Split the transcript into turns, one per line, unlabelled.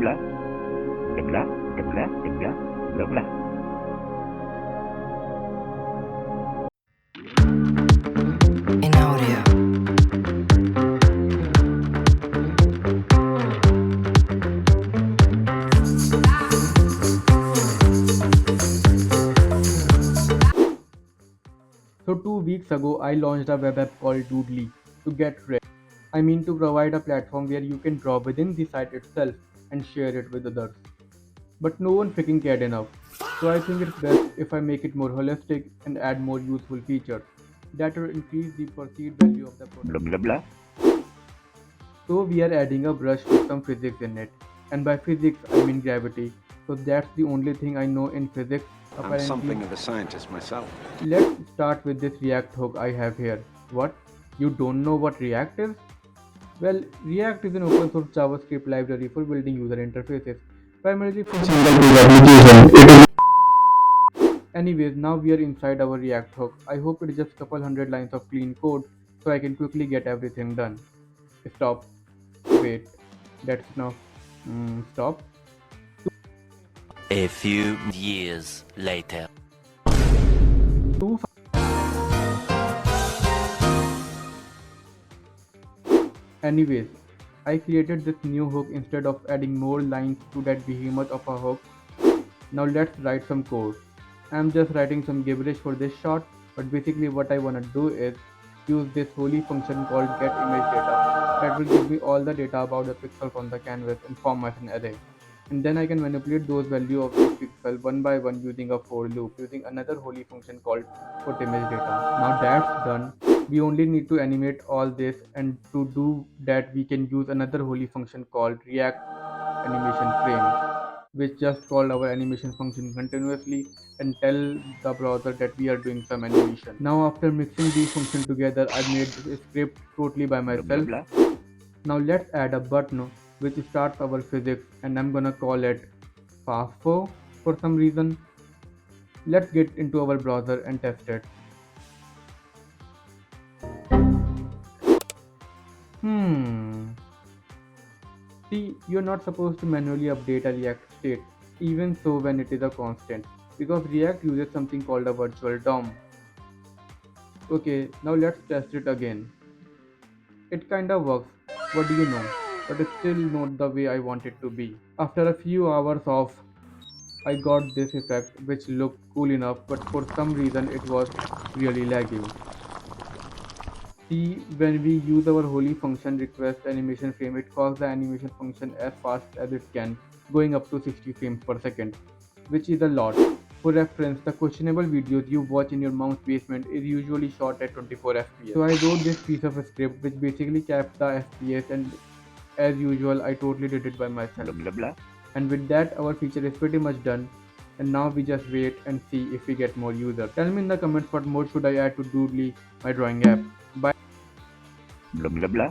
blah blah blah blah blah blah.
In audio.
So 2 weeks ago, I launched a web app called Doodliee to get ready. I mean to provide a platform where you can draw within the site itself and share it with others. But no one freaking cared enough. So I think it's best if I make it more holistic and add more useful features that will increase the perceived value of the
Blah
product.
blah blah.
So we are adding a brush with some physics in it. And by physics I mean gravity. So that's the only thing I know in physics
I'm
apparently.
something of a scientist myself.
Let's start with this React hook I have here. What? You don't know what React is? Well, React is an open source JavaScript library for building user interfaces, primarily for single page application. Anyways, now we are inside our React hook. I hope it's just couple hundred lines of clean code so I can quickly get everything done. Stop. Wait. That's enough. Stop.
A few years later.
Too Anyways, I created this new hook instead of adding more lines to that behemoth of a hook. Now let's write some code. I'm just writing some gibberish for this shot, but basically what I wanna do is use this holy function called getImageData that will give me all the data about the pixels on the canvas and form as an array. And then I can manipulate those values of these pixels one by one using a for loop using another holy function called putImageData. Now that's done. We only need to animate all this, and to do that we can use another holy function called React animation frame, which just call our animation function continuously and tell the browser that we are doing some animation. Now after mixing these functions together, I made this script totally by
Blah blah
myself.
blah.
Now let's add a button which starts our physics, and I'm gonna call it FASTFO for some reason. Let's get into our browser and test it. Hmm. See, you're not supposed to manually update a React state, even so when it is a constant, because React uses something called a virtual DOM. Okay, now let's test it again. It kinda works, what do you know? But it's still not the way I want it to be. After a few hours of, I got this effect which looked cool enough, but for some reason it was really lagging. See, when we use our holy function request animation frame, it calls the animation function as fast as it can, going up to 60 frames per second, which is a lot. For reference, the questionable videos you watch in your mom's basement is usually shot at 24 FPS. So I wrote this piece of a script which basically caps the FPS, and as usual I totally did it by myself.
Blah blah blah.
And with that our feature is pretty much done, and now we just wait and see if we get more users. Tell me in the comments what more should I add to Doodliee, my drawing app. Bye.
Blah blah blah.